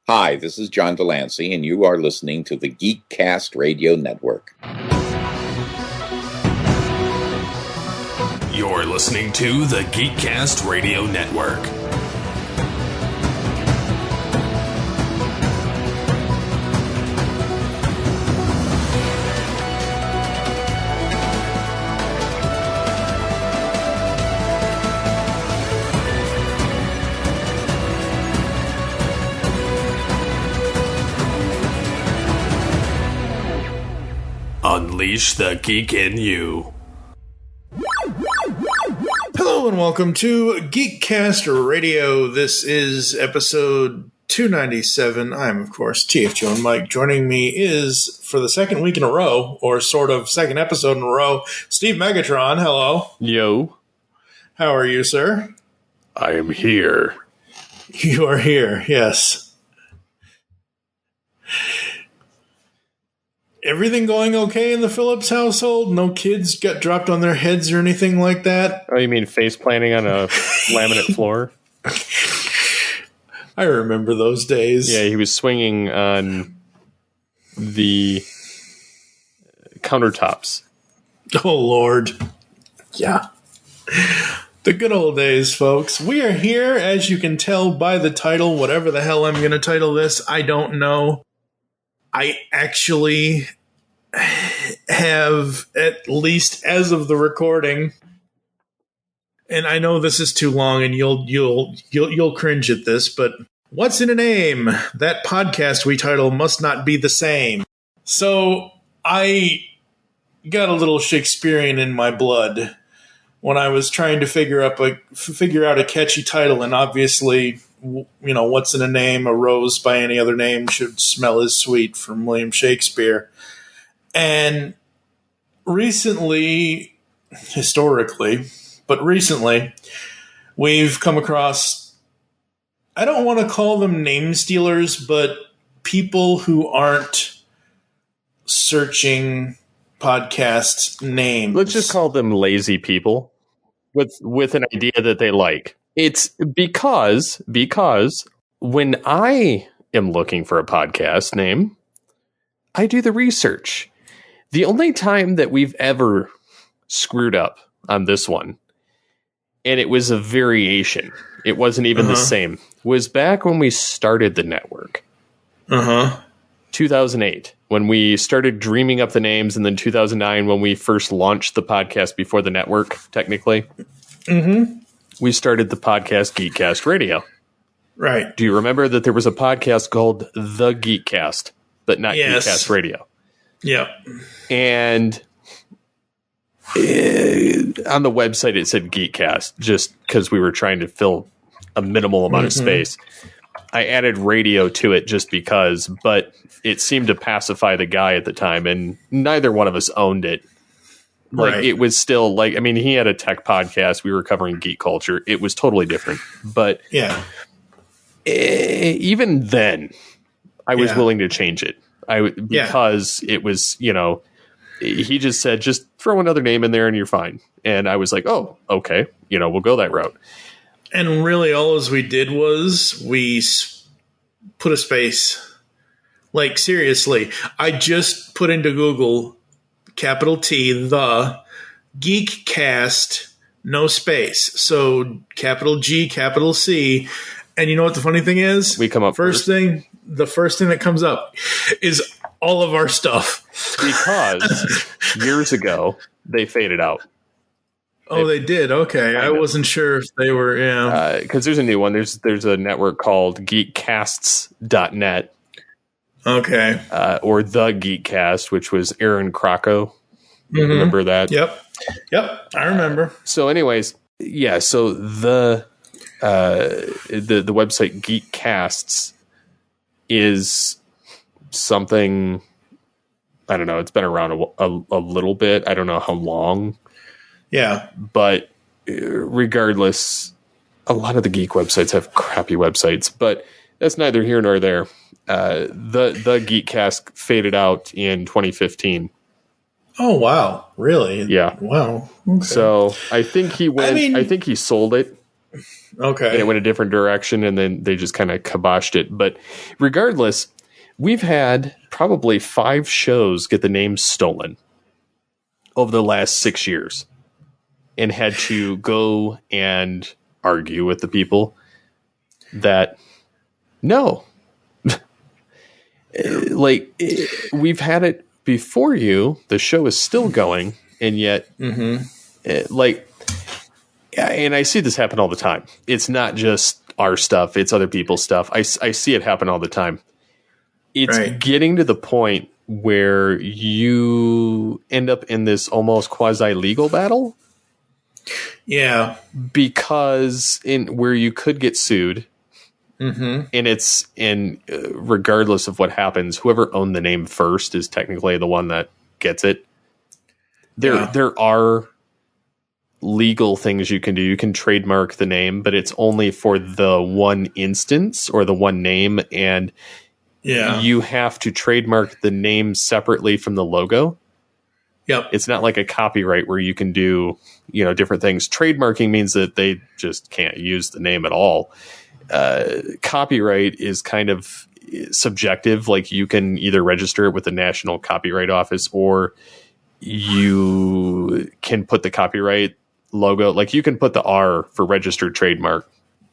Hi, this is John Delancey, and you are listening to the Geekcast Radio Network. You're listening to the Geekcast Radio Network. Unleash the geek in you. Hello and welcome to Geekcast Radio. This is episode 297. I'm, of course, TFG1Mike. Joining me is, for the second week in a row, or sort of second episode in a row, Steve Megatron. Hello. Yo. How are you, sir? I am here. You are here, yes. Everything going okay in the Phillips household? No kids got dropped on their heads or anything like that? Oh, you mean face planting on a laminate floor? I remember those days. Yeah, he was swinging on the countertops. Oh, Lord. Yeah. The good old days, folks. We are here, as you can tell by the title, whatever the hell I'm going to title this, I don't know. I actually have, at least as of the recording, and I know this is too long and you'll cringe at this, but what's in a name? That podcast we title must not be the same. So I got a little Shakespearean in my blood when I was trying to figure out a catchy title, and obviously, you know, what's in a name? A rose by any other name should smell as sweet, from William Shakespeare. And recently, historically, but recently, we've come across, I don't want to call them name stealers, but people who aren't searching podcast names. Let's just call them lazy people with an idea that they like. It's because when I am looking for a podcast name, I do the research. The only time that we've ever screwed up on this one, and it was a variation, it wasn't even the same, was back when we started the network. 2008, when we started dreaming up the names, and then 2009, when we first launched the podcast before the network, technically. We started the podcast Geekcast Radio. Right. Do you remember that there was a podcast called The Geekcast, but not Geekcast Radio? Yep. And on the website it said Geekcast, just because we were trying to fill a minimal amount of space. I added radio to it just because, but it seemed to pacify the guy at the time, and neither one of us owned it. Like, right. It was still like, I mean, he had a tech podcast. We were covering geek culture. It was totally different. But yeah, even then, I was willing to change it. Because it was, you know, he just said, just throw another name in there and you're fine. And I was like, oh, okay, you know, we'll go that route. And really, all as we did was we put a space. Like, seriously, I just put into Google, capital T, the Geekcast, no space. So capital G, capital C. And you know what the funny thing is? We come up first. The first thing that comes up is all of our stuff. Because years ago, they faded out. Oh, they did? Okay. I wasn't sure if they were, yeah. Because there's a new one. There's a network called geekcasts.net. Okay. Or The Geekcast, which was Aaron Crocco. Remember that? Yep. I remember. So anyways, yeah, so the website Geekcasts is something, I don't know, it's been around a little bit. I don't know how long. Yeah. But regardless, a lot of the geek websites have crappy websites, but that's neither here nor there. The Geekcast faded out in 2015. Oh, wow. Really? Yeah. Wow. Okay. So I think he went, I think he sold it Okay. And it went a different direction, and then they just kind of kiboshed it. But regardless, we've had probably 5 shows get the name stolen over the last 6 years, and had to go and argue with the people that no, we've had it before you. The show is still going, and yet, and I see this happen all the time. It's not just our stuff; it's other people's stuff. I see it happen all the time. It's getting to the point where you end up in this almost quasi-legal battle. Yeah, because where you could get sued, and it's regardless of what happens, whoever owned the name first is technically the one that gets it. There are legal things you can do. You can trademark the name, but it's only for the one instance or the one name, and you have to trademark the name separately from the logo. Yep. It's not like a copyright where you can do, different things. Trademarking means that they just can't use the name at all. Copyright is kind of subjective. Like, you can either register it with the National Copyright Office, or you can put the copyright logo. Like, you can put the R for registered trademark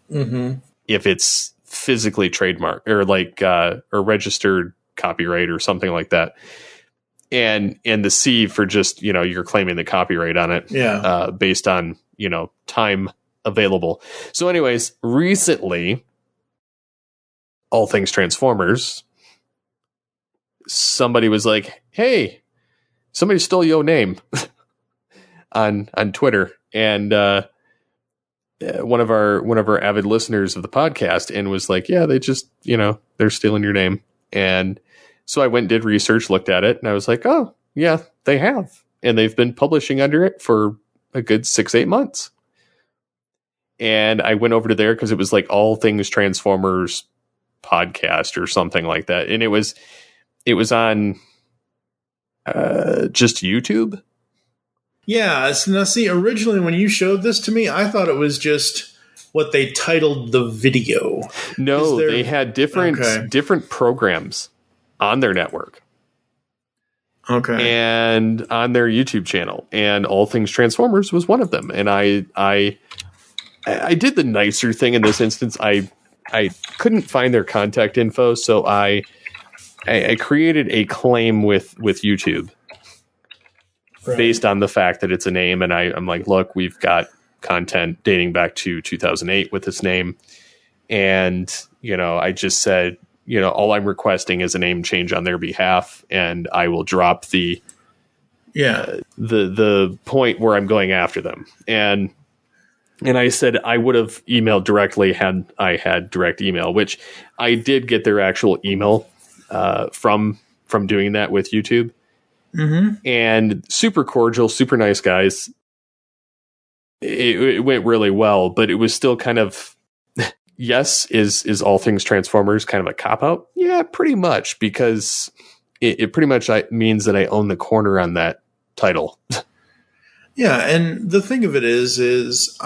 if it's physically trademark, or or registered copyright or something like that. And the C for just, you're claiming the copyright on it based on, time available. So anyways, recently, All Things Transformers, somebody was like, hey, somebody stole your name on Twitter. And one of our avid listeners of the podcast, and was like, yeah, they just, they're stealing your name. And so I went and did research, looked at it, and I was like, oh, yeah, they have. And they've been publishing under it for a good 6-8 months. And I went over to there because it was like All Things Transformers podcast or something like that. And it was on just YouTube. Yeah. Now, see, originally when you showed this to me, I thought it was just what they titled the video. No, they had different programs on their network. Okay. And on their YouTube channel. And All Things Transformers was one of them. And I did the nicer thing in this instance. I couldn't find their contact info, so I created a claim with YouTube based on the fact that it's a name. And I'm like, look, we've got content dating back to 2008 with this name. And, I just said, all I'm requesting is a name change on their behalf, and I will drop the point where I'm going after them. And I said I would have emailed directly had I had direct email, which I did get their actual email from doing that with YouTube. And super cordial, super nice guys. It went really well, but it was still kind of, yes, is All Things Transformers kind of a cop-out? Yeah, pretty much, because it pretty much means that I own the corner on that title. Yeah, and the thing of it is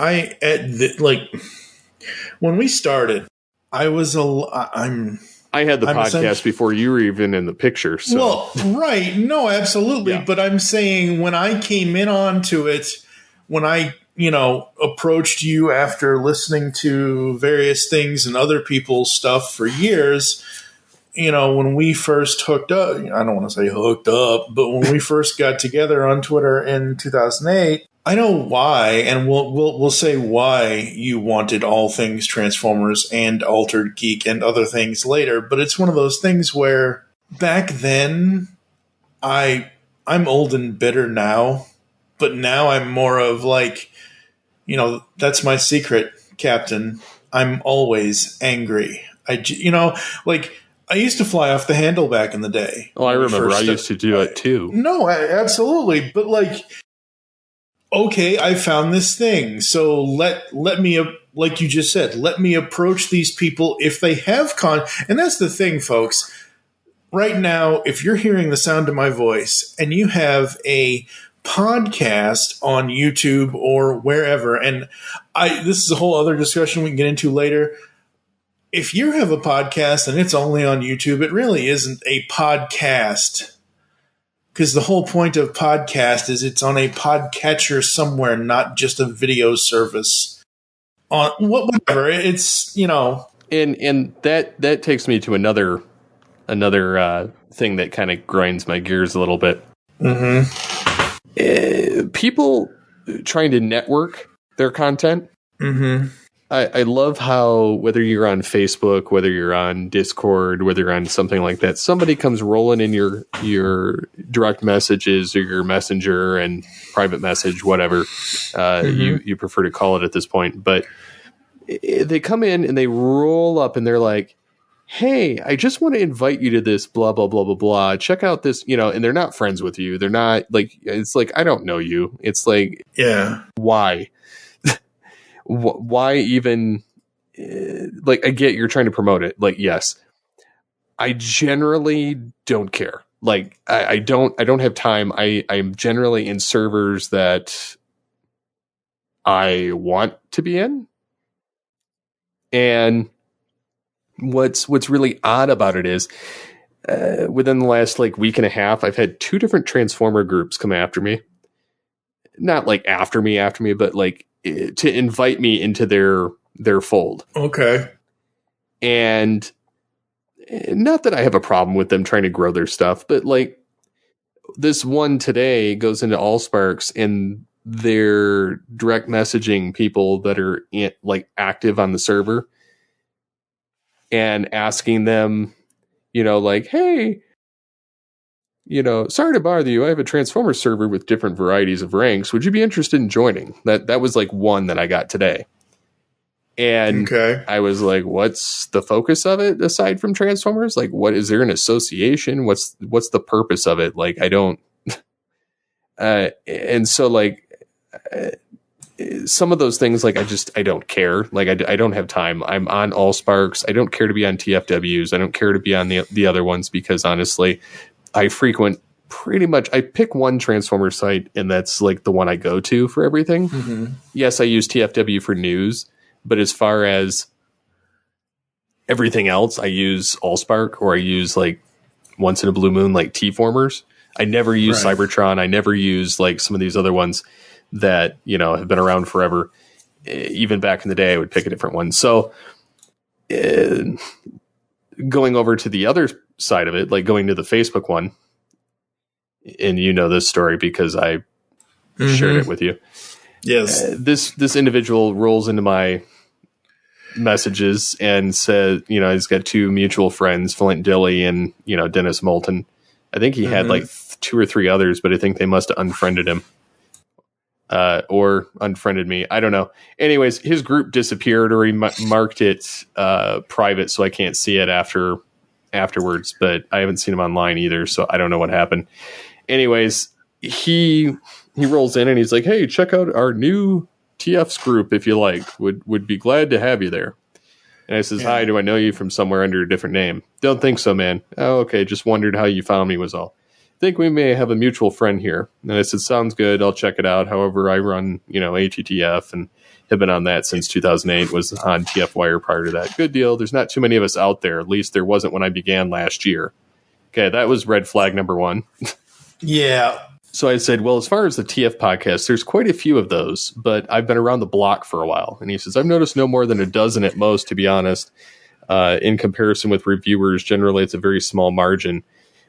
when we started, I had the podcast before you were even in the picture. So. Well, right. No, absolutely. Yeah. But I'm saying when I came in onto it, when I, approached you after listening to various things and other people's stuff for years, when we first hooked up, I don't want to say hooked up, but when we first got together on Twitter in 2008, I know why, and we'll say why you wanted All Things Transformers and Altered Geek and other things later. But it's one of those things where back then, I'm old and bitter now, but now I'm more of like, that's my secret, Captain. I'm always angry. I used to fly off the handle back in the day. Oh, I remember. I used to do it too. No, absolutely. But okay, I found this thing. So let me, like you just said, let me approach these people if they have and that's the thing, folks. Right now, if you're hearing the sound of my voice and you have a podcast on YouTube or wherever, and this is a whole other discussion we can get into later. If you have a podcast and it's only on YouTube, it really isn't a podcast. Because the whole point of podcast is it's on a podcatcher somewhere, not just a video service. On whatever, it's, you know. And that takes me to another thing that kind of grinds my gears a little bit. Mm-hmm. People trying to network their content. Mm-hmm. I love how, whether you're on Facebook, whether you're on Discord, whether you're on something like that, somebody comes rolling in your direct messages or your messenger and private message, whatever you prefer to call it at this point. But they come in and they roll up and they're like, hey, I just want to invite you to this blah, blah, blah, blah, blah. Check out this, and they're not friends with you. They're not like, it's like, I don't know you. It's like, yeah, why? Why even, like, I get you're trying to promote it. Like, yes, I generally don't care. Like, I don't have time. I'm generally in servers that I want to be in. And what's really odd about it is, within the last week and a half, I've had 2 different Transformer groups come after me. Not like after me, but like to invite me into their fold. Okay. And not that I have a problem with them trying to grow their stuff, but like this one today goes into Allsparks and they're direct messaging people that are active on the server and asking them, like, hey, sorry to bother you. I have a Transformer server with different varieties of ranks. Would you be interested in joining? That was like one that I got today. And okay. I was like, what's the focus of it aside from Transformers? Like, what is there an association? What's the purpose of it? Like, I don't, and so like, some of those things, like, I don't care. Like, I don't have time. I'm on Allsparks. I don't care to be on TFWs. I don't care to be on the other ones because honestly, I frequent pretty much, I pick one Transformer site and that's like the one I go to for everything. Mm-hmm. Yes, I use TFW for news, but as far as everything else, I use Allspark or I use like once in a blue moon, like T-formers. I never use Cybertron. I never use like some of these other ones that, have been around forever. Even back in the day, I would pick a different one. So going over to the other side of it, like going to the Facebook one, and this story because I shared it with you. Yes. This individual rolls into my messages and says, he's got 2 mutual friends, Flint Dilly and, Dennis Moulton. I think he had like 2 or 3 others, but I think they must have unfriended him. Or unfriended me. I don't know. Anyways, his group disappeared or he marked it private so I can't see it afterwards, but I haven't seen him online either, so I don't know what happened. Anyways, he rolls in and he's like, hey, check out our new TFs group if you like. Would be glad to have you there. And I says, hi, do I know you from somewhere under a different name? Don't think so, man. Oh, okay, just wondered how you found me was all. Think we may have a mutual friend here. And I said, sounds good. I'll check it out. However, I run, ATTF and have been on that since 2008, was on TFWire prior to that. Good deal. There's not too many of us out there. At least there wasn't when I began last year. Okay, that was red flag number 1. Yeah. So I said, well, as far as the TF podcast, there's quite a few of those, but I've been around the block for a while. And he says, I've noticed no more than a dozen at most, to be honest. In comparison with reviewers, generally it's a very small margin,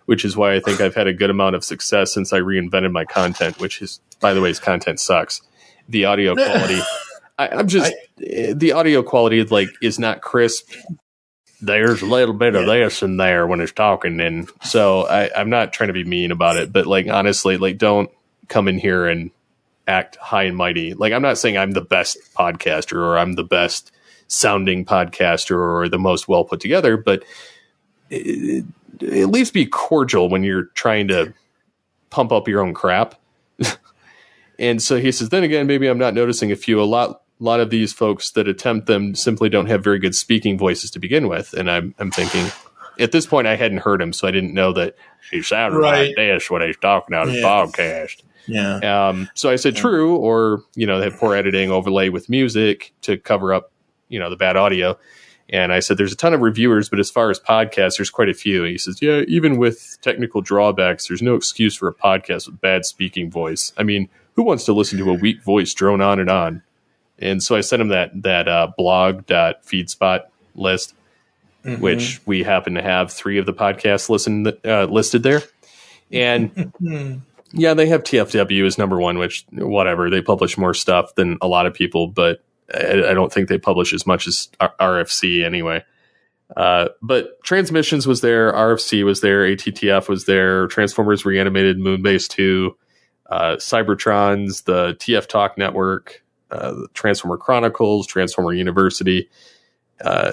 which is why I think I've had a good amount of success since I reinvented my content, which is, by the way, his content sucks. The audio quality, the audio quality is not crisp. There's a little bit of this in there when it's talking. And so I'm not trying to be mean about it, but honestly, don't come in here and act high and mighty. I'm not saying I'm the best podcaster or I'm the best sounding podcaster or the most well put together, but at least be cordial when you're trying to pump up your own crap. And so he says, then again, maybe I'm not noticing a lot of these folks that attempt them simply don't have very good speaking voices to begin with. And I'm thinking, at this point, I hadn't heard him, so I didn't know that he sounded like this when he's talking on his podcast. Yeah. So I said true, or, they have poor editing overlay with music to cover up, the bad audio. And I said, there's a ton of reviewers, but as far as podcasts, there's quite a few. And he says, yeah, even with technical drawbacks, there's no excuse for a podcast with bad speaking voice. I mean, who wants to listen to a weak voice drone on and on? And so I sent him that blog.feedspot list, which we happen to have 3 of the podcasts listed there. And yeah, they have TFW as number 1, which whatever, they publish more stuff than a lot of people, but I don't think they publish as much as RFC anyway. But Transmissions was there, RFC was there, ATTF was there, Transformers Reanimated, Moonbase 2, Cybertrons, the TF Talk Network, the Transformer Chronicles, Transformer University,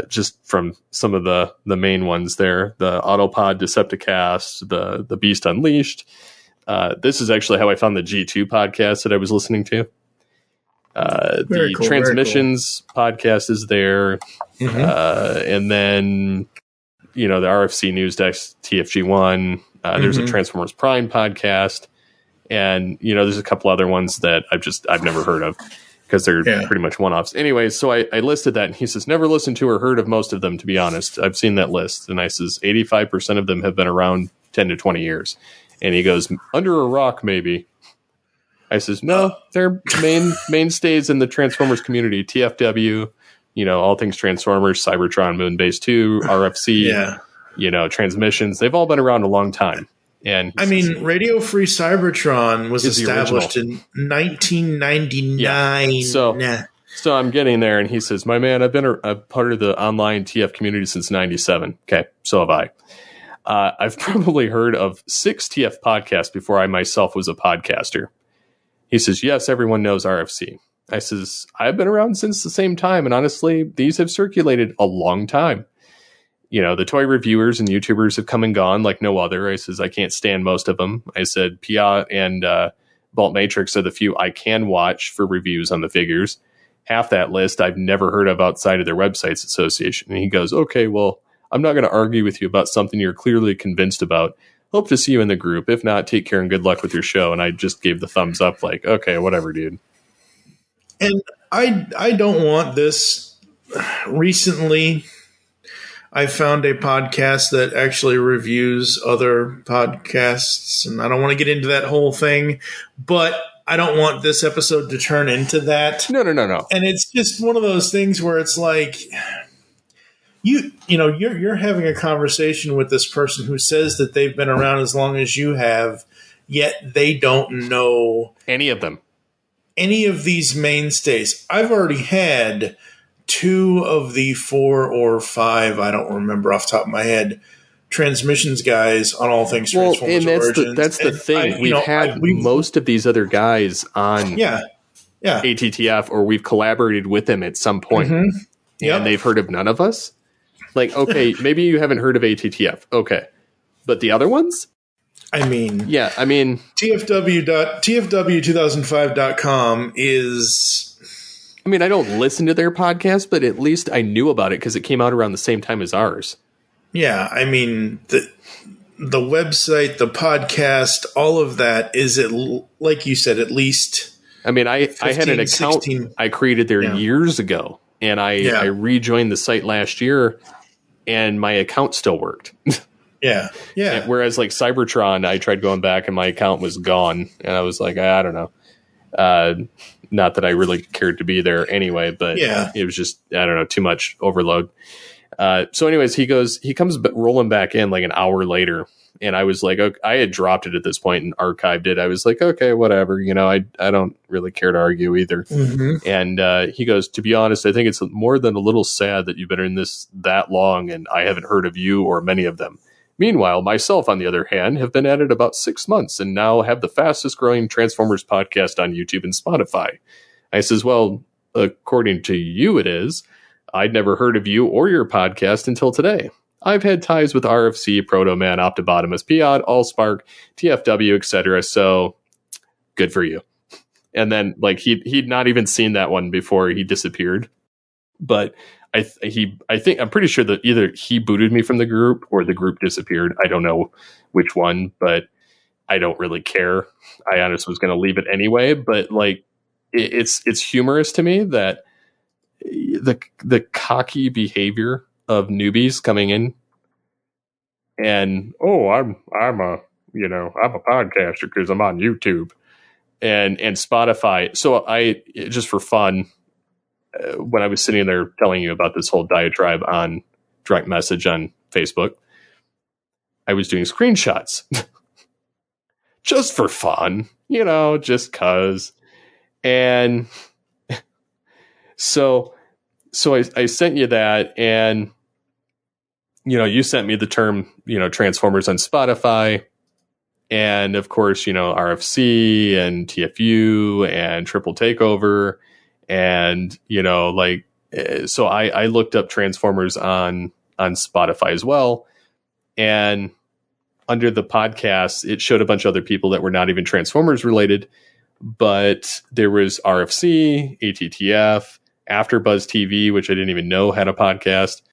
just from some of the main ones there, the Autopod Decepticast, the Beast Unleashed. This is actually how I found the G2 podcast that I was listening to. The cool, Transmissions podcast is there. And then, the RFC News Desk TFG1. There's a Transformers Prime podcast. And, there's a couple other ones that I've never heard of because they're pretty much one-offs. Anyway, so I listed that, and he says, never listened to or heard of most of them, to be honest. I've seen that list. And I says, 85% of them have been around 10 to 20 years. And he goes, under a rock, maybe. I says, no, they're mainstays in the Transformers community. TFW, all things Transformers, Cybertron, Moonbase 2, RFC, Transmissions. They've all been around a long time. And Radio Free Cybertron was established in 1999. Yeah. So I'm getting there, and he says, my man, I've been a part of the online TF community since 97. Okay, so have I. I've probably heard of 6 TF podcasts before I myself was a podcaster. He says, yes, everyone knows RFC. I says, I've been around since the same time, and honestly, these have circulated a long time. The toy reviewers and YouTubers have come and gone like no other. I says, I can't stand most of them. I said, Pia and Bolt Matrix are the few I can watch for reviews on the figures. Half that list I've never heard of outside of their websites association. And he goes, okay, well, I'm not going to argue with you about something you're clearly convinced about. Hope to see you in the group. If not, take care and good luck with your show. And I just gave the thumbs up like, okay, whatever, dude. And I don't want this. Recently, I found a podcast that actually reviews other podcasts, and I don't want to get into that whole thing, but I don't want this episode to turn into that. No. And it's just one of those things where it's like, you're having a conversation with this person who says that they've been around as long as you have, yet they don't know any of them, any of these mainstays. I've already had 2 of the 4 or 5, I don't remember off the top of my head, Transmissions guys on all things Transformers Origins. That's the thing. We've had most of these other guys on ATTF, or we've collaborated with them at some point, and they've heard of none of us. Like, okay, maybe you haven't heard of ATTF. Okay. But the other ones? TFW2005.com is... I don't listen to their podcast, but at least I knew about it because it came out around the same time as ours. Yeah, the website, the podcast, all of that is, like you said, at least... I had an account 16, I created there years ago, and I rejoined the site last year, and my account still worked. Yeah. And whereas like Cybertron, I tried going back and my account was gone, and I was like, I don't know. Not that I really cared to be there anyway, but it was just, I don't know, too much overload. So anyways, he comes rolling back in like an hour later, and I was like, okay, I had dropped it at this point and archived it. I was like, okay, whatever. I don't really care to argue either. And he goes, to be honest, I think it's more than a little sad that you've been in this that long and I haven't heard of you or many of them. Meanwhile, myself, on the other hand, have been at it about 6 months and now have the fastest growing Transformers podcast on YouTube and Spotify. I says, well, according to you, it is. I'd never heard of you or your podcast until today. I've had ties with RFC, Protoman, Optibotimus, Piod, Allspark, TFW, etc. So good for you. And then like he'd not even seen that one before he disappeared. But I think I'm pretty sure that either he booted me from the group or the group disappeared. I don't know which one, but I don't really care. I honestly was going to leave it anyway, but like it's humorous to me that the cocky behavior of newbies coming in and I'm a podcaster because I'm on YouTube and Spotify. So I just for fun, when I was sitting there telling you about this whole diatribe on direct message on Facebook, I was doing screenshots just for fun, just cause. And so I sent you that, and you sent me the term, Transformers on Spotify, and of course, RFC and TFU and Triple Takeover, and so I looked up Transformers on Spotify as well, and under the podcast, it showed a bunch of other people that were not even Transformers related, but there was RFC, ATTF, AfterBuzz TV, which I didn't even know had a podcast.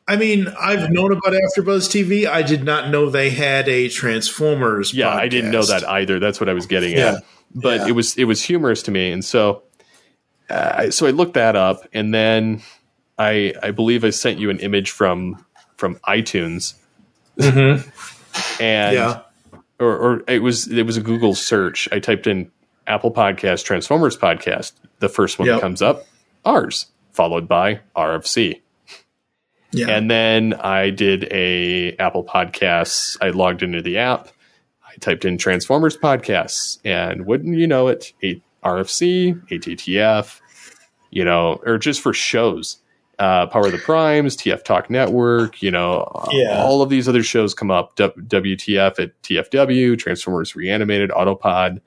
I mean, I've known about AfterBuzz TV. I did not know they had a Transformers podcast. I didn't know that either. That's what I was getting at. But it was humorous to me, and so I looked that up, and then I believe I sent you an image from iTunes, and or it was a Google search. I typed in Apple Podcast Transformers podcast. The first one that comes up, ours, followed by RFC. Yeah. And then I did a Apple Podcasts. I logged into the app. I typed in Transformers podcasts, and wouldn't you know it, RFC, ATTF, or just for shows, Power of the Primes, TF Talk Network, all of these other shows come up. WTF at TFW, Transformers Reanimated, Autopod,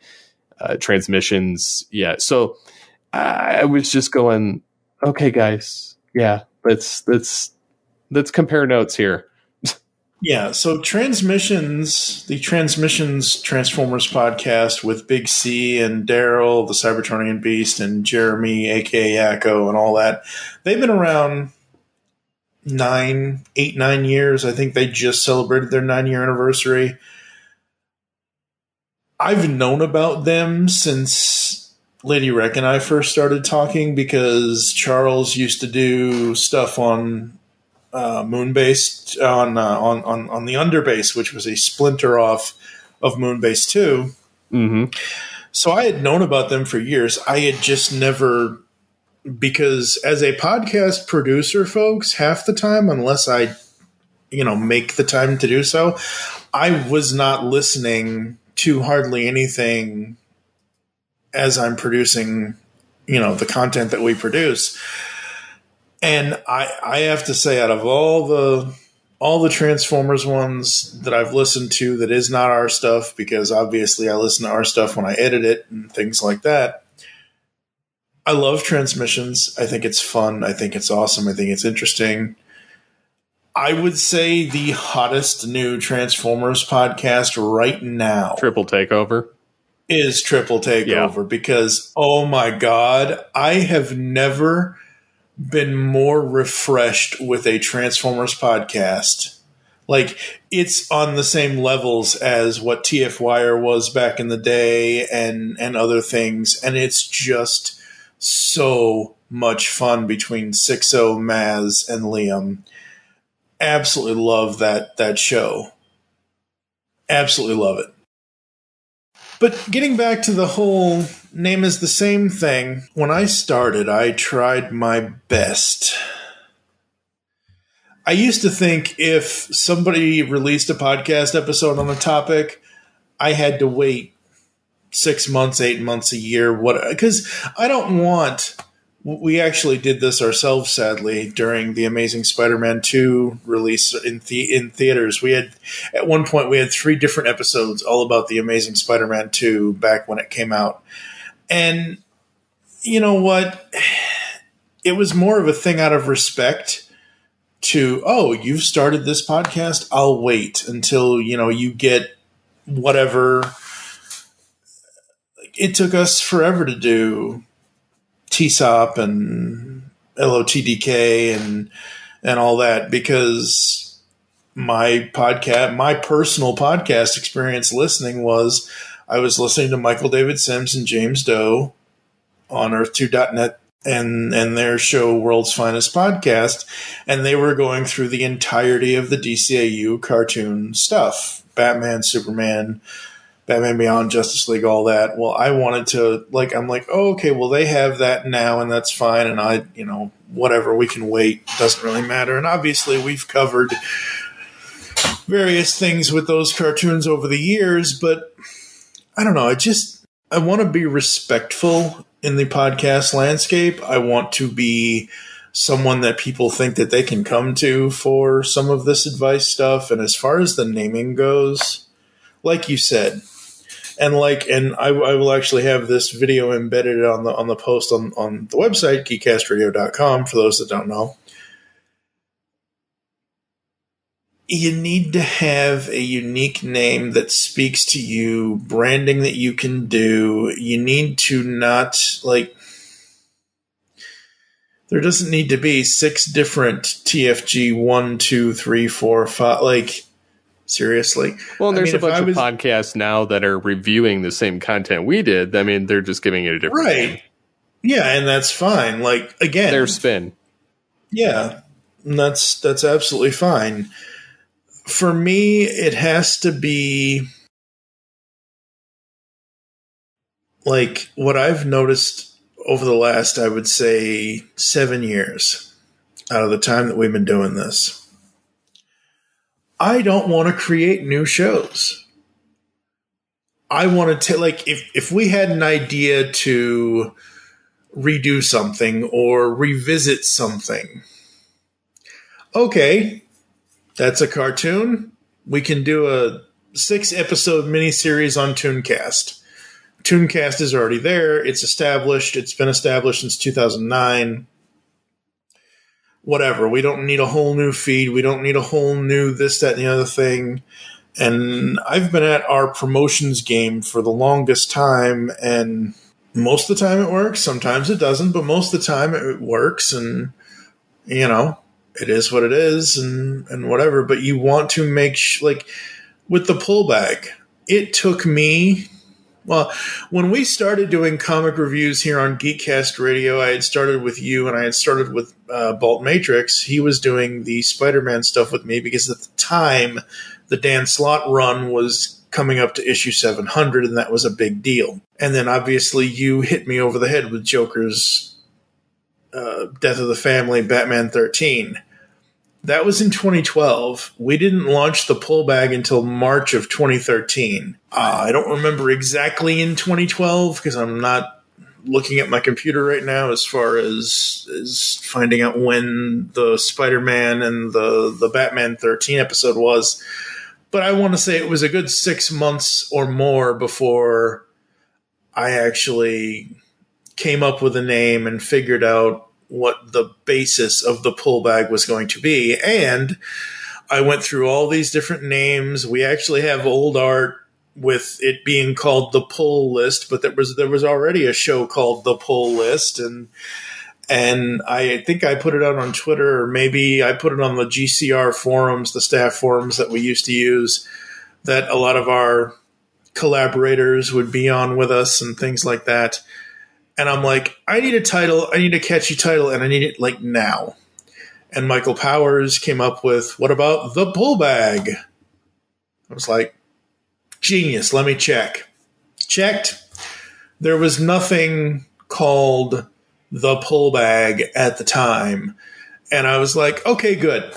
Transmissions. Yeah. So I was just going, okay, guys. Yeah. Let's compare notes here. Yeah, so the Transmissions Transformers podcast with Big C and Daryl, the Cybertronian Beast, and Jeremy, aka Yakko, and all that. They've been around 9 years. I think they just celebrated their 9-year anniversary. I've known about them since Lady Rec and I first started talking because Charles used to do stuff on Moonbase on the Underbase, which was a splinter off of Moonbase 2. Mm-hmm. So I had known about them for years. I had just never, because as a podcast producer, folks, half the time, unless I, make the time to do so, I was not listening to hardly anything as I'm producing, the content that we produce. And I have to say, out of all the Transformers ones that I've listened to that is not our stuff, because obviously I listen to our stuff when I edit it and things like that, I love Transmissions. I think it's fun. I think it's awesome. I think it's interesting. I would say the hottest new Transformers podcast right now, Triple Takeover, is Triple Takeover, because, oh my God, I have never been more refreshed with a Transformers podcast. Like, it's on the same levels as what TFWire was back in the day and other things, and it's just so much fun between Sixo, Maz, and Liam. Absolutely love that show. Absolutely love it. But getting back to the whole name is the same thing, when I started, I tried my best. I used to think if somebody released a podcast episode on a topic, I had to wait 6 months, 8 months, a year, because I don't want... We actually did this ourselves, sadly, during the Amazing Spider-Man 2 release in theaters. At one point, we had 3 different episodes all about the Amazing Spider-Man 2 back when it came out. And you know what? It was more of a thing out of respect to, you've started this podcast, I'll wait until, you get whatever. It took us forever to do TSOP and LOTDK and all that, because my personal podcast experience listening was I was listening to Michael David Sims and James Doe on Earth2.net and their show World's Finest Podcast, and they were going through the entirety of the DCAU cartoon stuff. Batman, Superman, Batman Beyond, Justice League, all that. Well, I wanted to, I'm like, oh, okay, well, they have that now, and that's fine, and I, whatever, we can wait. Doesn't really matter. And obviously, we've covered various things with those cartoons over the years, but I don't know. I want to be respectful in the podcast landscape. I want to be someone that people think that they can come to for some of this advice stuff. And as far as the naming goes, like you said, and I will actually have this video embedded on the post on the website, geekcastradio.com, for those that don't know. You need to have a unique name that speaks to you, branding that you can do. You need to not, there doesn't need to be 6 different TFG 1, 2, 3, 4, 5, seriously. Well, and there's a bunch of podcasts now that are reviewing the same content we did. I mean, they're just giving it a different name. Yeah, and that's fine. Again, their spin. Yeah, and that's absolutely fine. For me, it has to be what I've noticed over the last, I would say, 7 years out of the time that we've been doing this. I don't want to create new shows. I want to if we had an idea to redo something or revisit something, okay, that's a cartoon. We can do a 6-episode miniseries on Tooncast. Tooncast is already there. It's established. It's been established since 2009. Whatever. We don't need a whole new feed. We don't need a whole new this, that, and the other thing. And I've been at our promotions game for the longest time, and most of the time it works. Sometimes it doesn't, but most of the time it works, and, it is what it is, and whatever. But you want to make with the pull bag, it took me. Well, when we started doing comic reviews here on Geekcast Radio, I had started with you, and I had started with Bolt Matrix. He was doing the Spider-Man stuff with me because at the time, the Dan Slott run was coming up to issue 700, and that was a big deal. And then obviously you hit me over the head with Joker's Death of the Family, Batman 13. That was in 2012. We didn't launch the pull bag until March of 2013. I don't remember exactly in 2012 because I'm not looking at my computer right now as far as finding out when the Spider-Man and the Batman 13 episode was. But I want to say it was a good 6 months or more before I actually came up with a name and figured out what the basis of the pull bag was going to be. And I went through all these different names. We actually have old art with it being called The Pull List, but there was already a show called The Pull List, and I think I put it out on Twitter, or maybe I put it on the GCR forums, the staff forums that we used to use, that a lot of our collaborators would be on with us and things like that. And I'm like, I need a title, I need a catchy title, and I need it now. And Michael Powers came up with, what about The Pull Bag? I was like, genius, let me check. Checked. There was nothing called The Pull Bag at the time. And I was like, okay, good.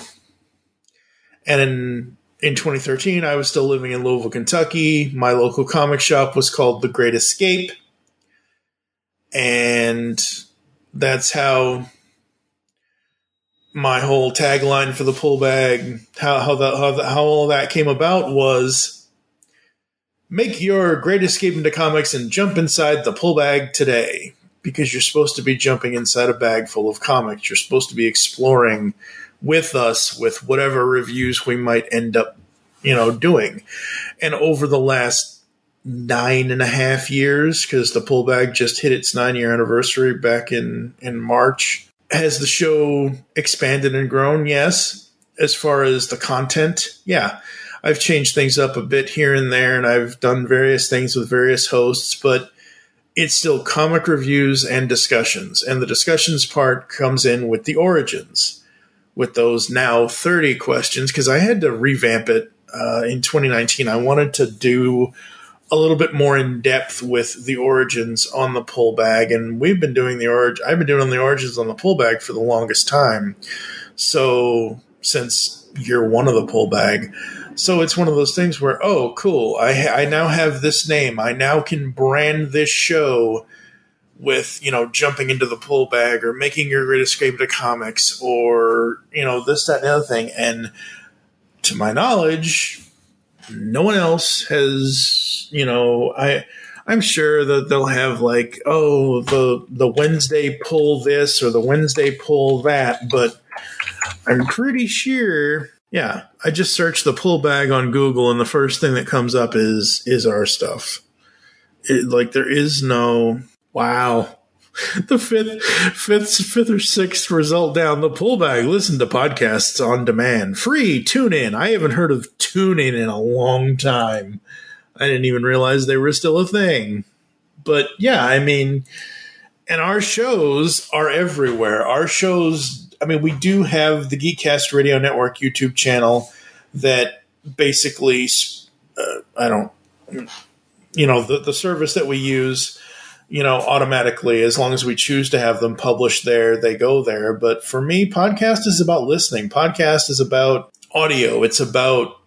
And in 2013, I was still living in Louisville, Kentucky. My local comic shop was called The Great Escape. And that's how my whole tagline for the pull bag, how all that came about was, make your great escape into comics and jump inside the pull bag today. Because you're supposed to be jumping inside a bag full of comics. You're supposed to be exploring with us with whatever reviews we might end up, doing. And over the last 9.5 years, because the pull bag just hit its 9-year anniversary back in March. Has the show expanded and grown? Yes. as far as the content, yeah, I've changed things up a bit here and there, and I've done various things with various hosts, but it's still comic reviews and discussions. And the discussions part comes in with the origins, with those now 30 questions, because I had to revamp it in 2019. I wanted to do a little bit more in depth with the origins on the pull bag, and we've been doing I've been doing the origins on the pull bag for the longest time. So since year one of the pull bag. So it's one of those things where, oh, cool, I now have this name. I now can brand this show with, jumping into the pull bag or making your great escape to comics or, this, that, and the other thing. And to my knowledge, no one else has, I'm sure that they'll have like, oh, the Wednesday pull this or the Wednesday pull that, but I'm pretty sure, yeah, I just searched the pull bag on Google and the first thing that comes up is our stuff. There is no, wow. The fifth or sixth result down the pull bag. Listen to podcasts on demand. Free TuneIn. I haven't heard of TuneIn in a long time. I didn't even realize they were still a thing. But yeah, and our shows are everywhere. Our shows, we do have the Geekcast Radio Network YouTube channel that basically, the service that we use, automatically, as long as we choose to have them published there, they go there. But for me, podcast is about listening. Podcast is about audio. It's about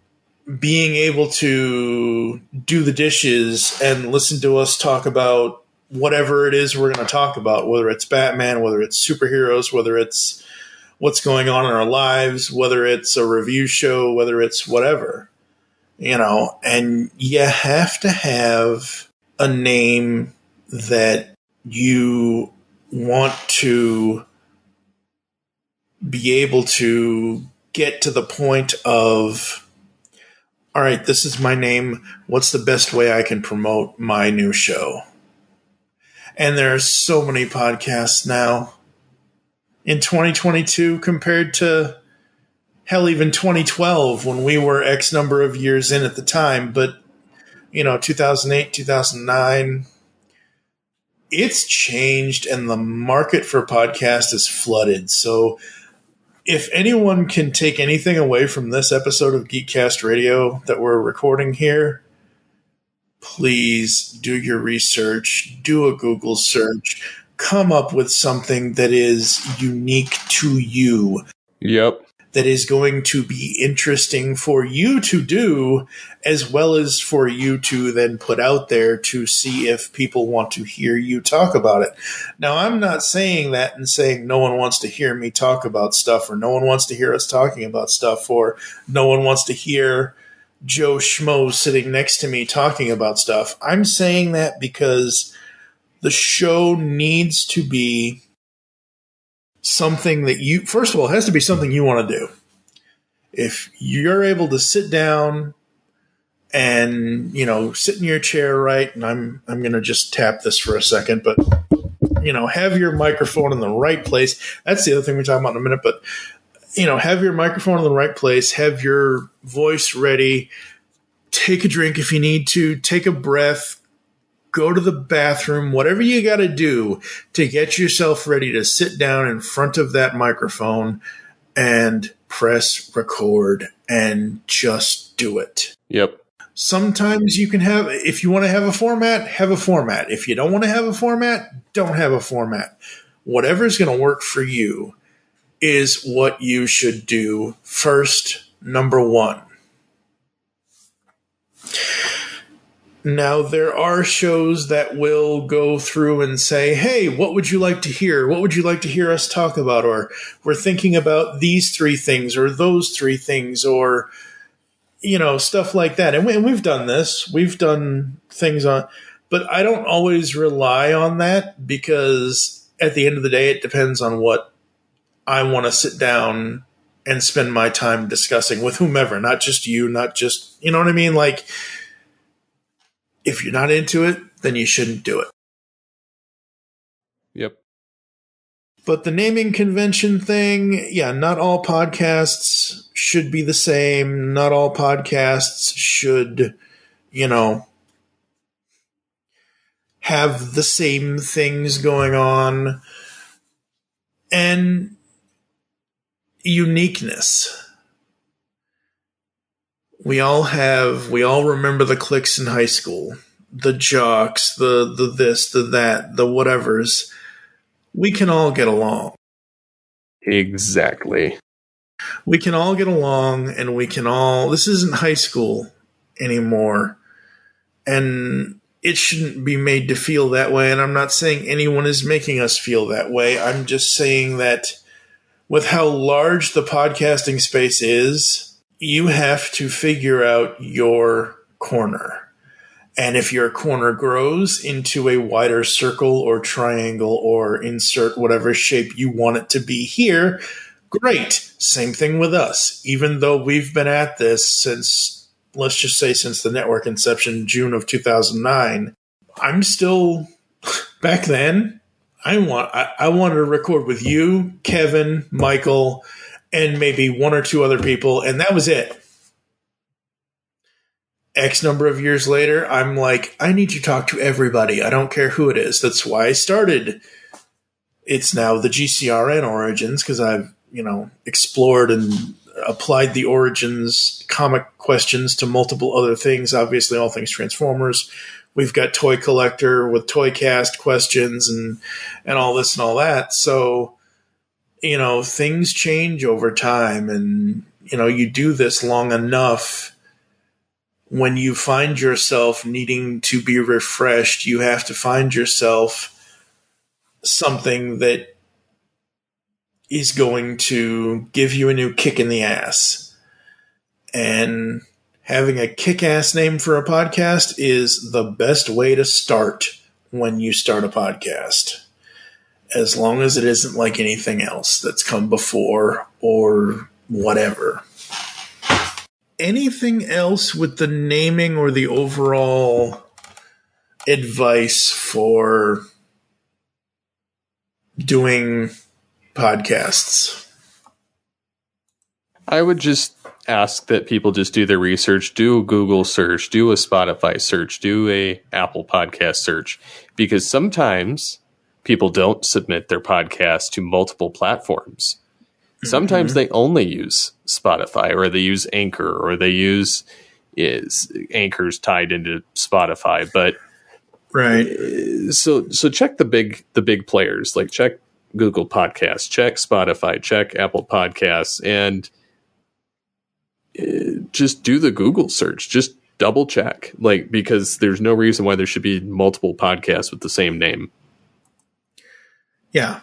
being able to do the dishes and listen to us talk about whatever it is we're going to talk about, whether it's Batman, whether it's superheroes, whether it's what's going on in our lives, whether it's a review show, whether it's whatever, and you have to have a name that you want to be able to get to the point of, all right, this is my name. What's the best way I can promote my new show? And there are so many podcasts now in 2022 compared to, hell, even 2012 when we were X number of years in at the time. But, 2008, 2009, it's changed and the market for podcasts is flooded. So if anyone can take anything away from this episode of Geekcast Radio that we're recording here, please do your research, do a Google search, come up with something that is unique to you. Yep. That is going to be interesting for you to do, as well as for you to then put out there to see if people want to hear you talk about it. Now, I'm not saying that and saying no one wants to hear me talk about stuff, or no one wants to hear us talking about stuff, or no one wants to hear Joe Schmo sitting next to me talking about stuff. I'm saying that because the show needs to be something that you, first of all, it has to be something you want to do. If you're able to sit down and, sit in your chair, right, and I'm going to just tap this for a second, but, have your microphone in the right place. That's the other thing we're talking about in a minute, but, have your microphone in the right place, have your voice ready, take a drink if you need to, take a breath, go to the bathroom, whatever you got to do to get yourself ready to sit down in front of that microphone and press record and just do it. Yep. Sometimes you can have, if you want to have a format, have a format. If you don't want to have a format, don't have a format. Whatever's going to work for you is what you should do first, number one. Now, there are shows that will go through and say, hey, what would you like to hear? What would you like to hear us talk about? Or we're thinking about these three things or those three things or, stuff like that. And we've done this. We've done things on, but I don't always rely on that because at the end of the day, it depends on what I want to sit down and spend my time discussing with whomever, not just you, not just, you know what I mean? Like, if you're not into it, then you shouldn't do it. Yep. But the naming convention thing, yeah, not all podcasts should be the same. Not all podcasts should, have the same things going on. And uniqueness. We all remember the cliques in high school. The jocks, the this, the that, the whatevers. We can all get along. Exactly. We can all get along, and this isn't high school anymore. And it shouldn't be made to feel that way, and I'm not saying anyone is making us feel that way. I'm just saying that with how large the podcasting space is, you have to figure out your corner. And if your corner grows into a wider circle or triangle or insert whatever shape you want it to be here, great. Same thing with us. Even though we've been at this since, let's just say since the network inception, June of 2009, I'm still, back then, I wanted to record with you, Kevin, Michael, and maybe one or two other people, and that was it. X number of years later, I'm like, I need to talk to everybody. I don't care who it is. That's why I started. It's now the GCRN Origins, because I've, explored and applied the Origins comic questions to multiple other things. Obviously, all things Transformers. We've got Toy Collector with Toycast questions and all this and all that. So, things change over time, and, you do this long enough. When you find yourself needing to be refreshed, you have to find yourself something that is going to give you a new kick in the ass. And having a kick-ass name for a podcast is the best way to start when you start a podcast. As long as it isn't like anything else that's come before or whatever. Anything else with the naming or the overall advice for doing podcasts? I would just ask that people just do their research, do a Google search, do a Spotify search, do a Apple podcast search, because sometimes people don't submit their podcast to multiple platforms. Sometimes they only use Spotify, or they use Anchor, or they use Anchor's tied into Spotify. But right, so check the big players, like check Google Podcasts, check Spotify, check Apple Podcasts, and just do the Google search. Just double check, because there's no reason why there should be multiple podcasts with the same name. Yeah.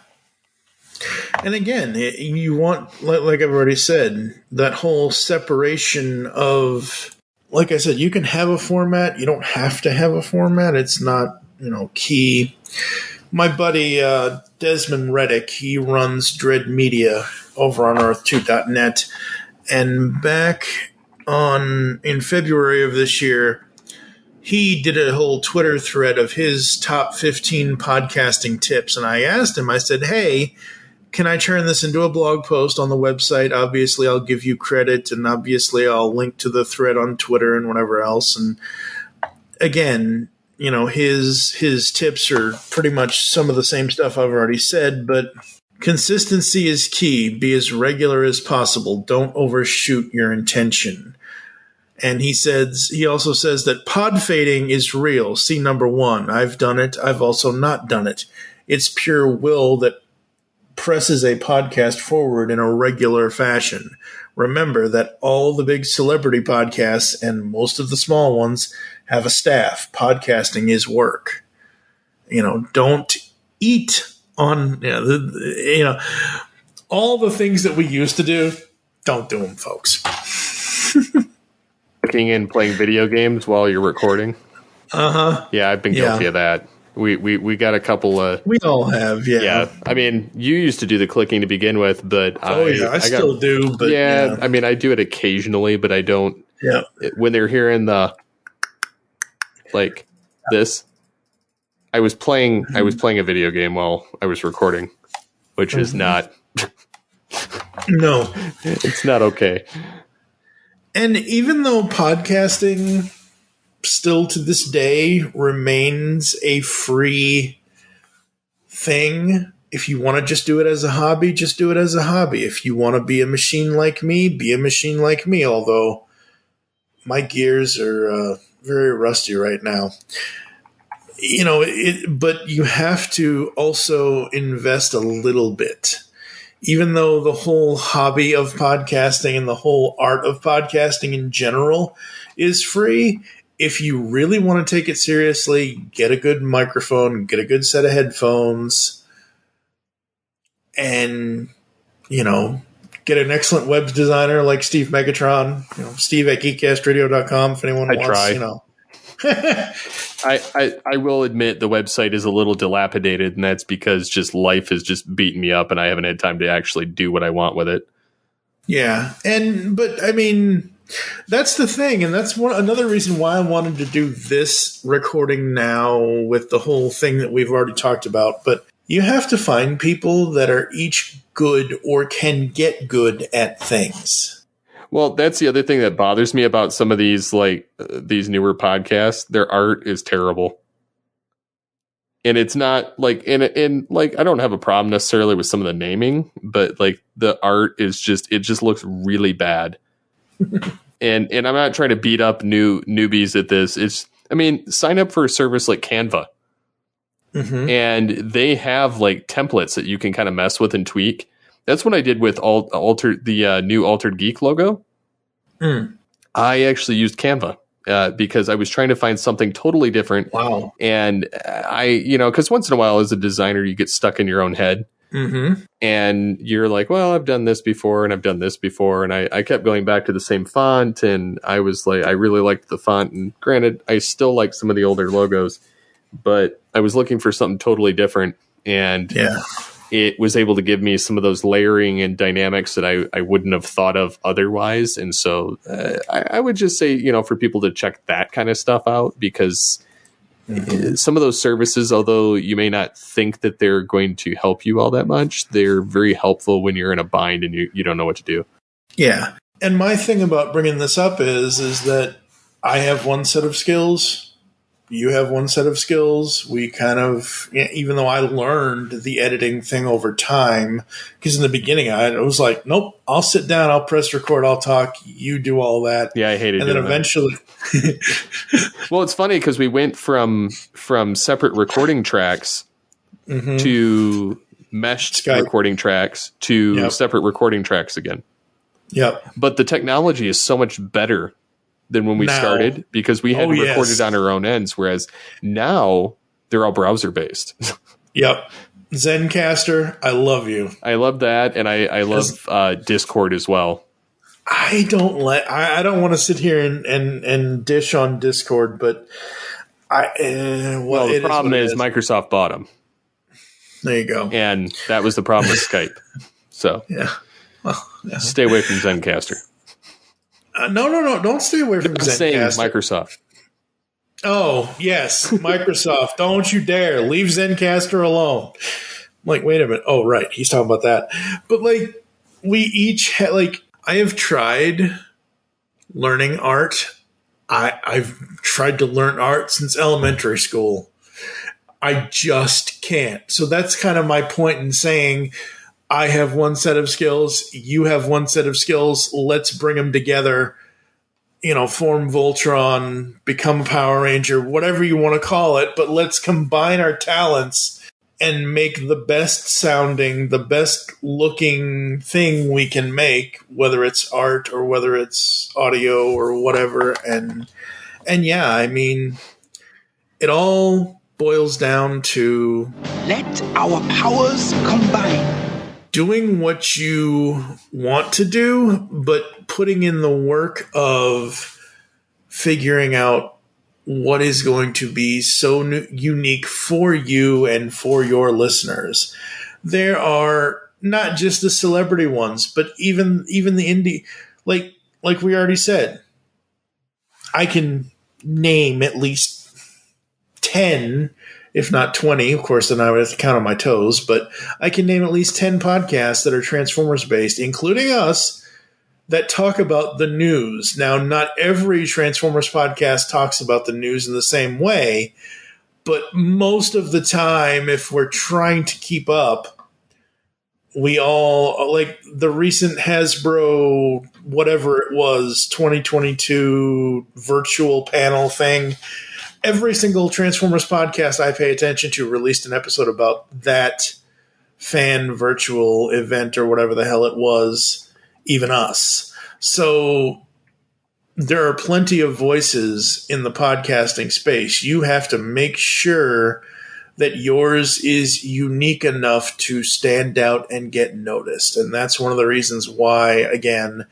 And again, you want, like I've already said, that whole separation of, like I said, you can have a format. You don't have to have a format. It's not, key. My buddy Desmond Reddick, he runs Dread Media over on Earth2.net. And back in February of this year, he did a whole Twitter thread of his top 15 podcasting tips. And I asked him, I said, hey, can I turn this into a blog post on the website? Obviously, I'll give you credit, and obviously I'll link to the thread on Twitter and whatever else. And again, his tips are pretty much some of the same stuff I've already said, but consistency is key. Be as regular as possible. Don't overshoot your intention. And he also says that pod fading is real. See number 1. I've done it. I've also not done it. It's pure will that presses a podcast forward in a regular fashion. Remember that all the big celebrity podcasts and most of the small ones have a staff. Podcasting is work. Don't eat on, all the things that we used to do. Don't do them, folks. Cooking and playing video games while you're recording. Yeah, I've been guilty of that. We got a couple of... We all have, yeah. Yeah, I mean, you used to do the clicking to begin with, but I still do. But yeah, I mean, I do it occasionally, but I don't... Yeah. When they're hearing the... this... I was playing a video game while I was recording. which is not. No. It's not okay. And even though podcasting still to this day remains a free thing, if you want to just do it as a hobby, just do it as a hobby. If you want to be a machine like me, be a machine like me, although my gears are very rusty right now. But you have to also invest a little bit. Even though the whole hobby of podcasting and the whole art of podcasting in general is free, if you really want to take it seriously, get a good microphone, get a good set of headphones, and, get an excellent web designer like Steve Megatron, Steve at geekcastradio.com if anyone wants, I will admit the website is a little dilapidated, and that's because just life has just beaten me up and I haven't had time to actually do what I want with it. Yeah. But I mean, that's the thing. And that's another reason why I wanted to do this recording now with the whole thing that we've already talked about. But you have to find people that are each good or can get good at things. Well, that's the other thing that bothers me about some of these, these newer podcasts. Their art is terrible. And it's not like, I don't have a problem necessarily with some of the naming, but the art is it just looks really bad. and I'm not trying to beat up newbies at this. Sign up for a service like Canva. Mm-hmm. And they have templates that you can kind of mess with and tweak. That's what I did with the new Altered Geek logo. Mm. I actually used Canva because I was trying to find something totally different. Wow. And because once in a while as a designer, you get stuck in your own head. Mm-hmm. And you're like, well, I've done this before and I've done this before. And I kept going back to the same font. And I was like, I really liked the font. And granted, I still like some of the older logos, but I was looking for something totally different. And it was able to give me some of those layering and dynamics that I wouldn't have thought of otherwise. And so I would just say, for people to check that kind of stuff out, because some of those services, although you may not think that they're going to help you all that much, they're very helpful when you're in a bind and you don't know what to do. Yeah. And my thing about bringing this up is that I have one set of skills. You have one set of skills. We kind of, even though I learned the editing thing over time, because in the beginning I was like, nope, I'll sit down, I'll press record, I'll talk, you do all that. Yeah, I hated it. And then eventually. Well, it's funny because we went from separate recording tracks to meshed Skype recording tracks to separate recording tracks again. Yep. But the technology is so much better than when we started, because we had recorded on our own ends, whereas now they're all browser based. Yep. Zencaster, I love you. I love that, and I love Discord as well. I don't want to sit here and dish on Discord, but the problem is Microsoft bought them. There you go. And that was the problem with Skype. So stay away from Zencaster. No. Don't stay away from Zencaster. Saying Microsoft. Oh, yes. Microsoft. Don't you dare. Leave Zencaster alone. I'm like, wait a minute. Oh, right. He's talking about that. But, we each had, I have tried learning art. I've tried to learn art since elementary school. I just can't. So that's kind of my point in saying I have one set of skills, you have one set of skills, let's bring them together, form Voltron, become Power Ranger, whatever you want to call it, but let's combine our talents and make the best sounding, the best looking thing we can make, whether it's art or whether it's audio or whatever. And it all boils down to let our powers combine. Doing what you want to do, but putting in the work of figuring out what is going to be so unique for you and for your listeners. There are not just the celebrity ones, but even the indie, like we already said, I can name at least 10, if not 20. Of course, then I would have to count on my toes. But I can name at least 10 podcasts that are Transformers-based, including us, that talk about the news. Now, not every Transformers podcast talks about the news in the same way, but most of the time, if we're trying to keep up, we all, like the recent Hasbro, whatever it was, 2022 virtual panel thing, every single Transformers podcast I pay attention to released an episode about that fan virtual event or whatever the hell it was. Even us. So there are plenty of voices in the podcasting space. You have to make sure that yours is unique enough to stand out and get noticed. And that's one of the reasons why, again,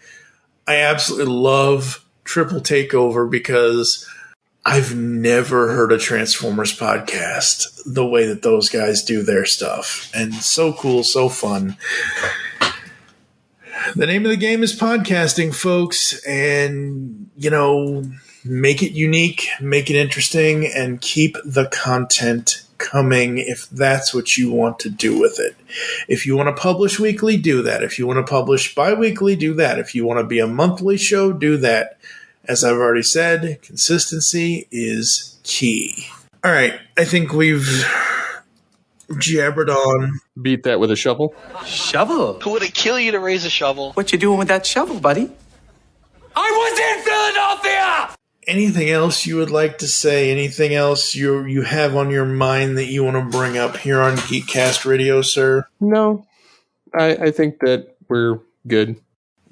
I absolutely love Triple Takeover, because I've never heard a Transformers podcast the way that those guys do their stuff. And so cool, so fun. The name of the game is podcasting, folks, and, make it unique, make it interesting, and keep the content coming if that's what you want to do with it. If you want to publish weekly, do that. If you want to publish bi-weekly, do that. If you want to be a monthly show, do that. As I've already said, consistency is key. All right, I think we've jabbered on. Beat that with a shovel. Shovel? Who would it kill you to raise a shovel? What you doing with that shovel, buddy? I was in Philadelphia! Anything else you would like to say? Anything else you have on your mind that you want to bring up here on Geekcast Radio, sir? No, I think that we're good.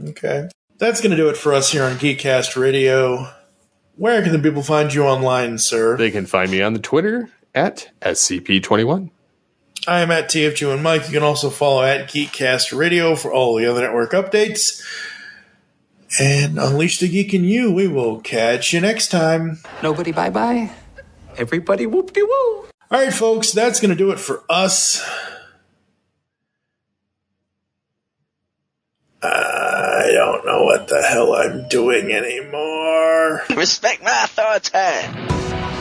Okay. That's going to do it for us here on Geekcast Radio. Where can the people find you online, sir? They can find me on the Twitter at SCP21. I am at TFG1Mike. You can also follow at Geekcast Radio for all the other network updates. And unleash the geek in you. We will catch you next time. Nobody bye-bye. Everybody whoop-de-woo. All right, folks, that's going to do it for us. I don't know what the hell I'm doing anymore. Respect my authority.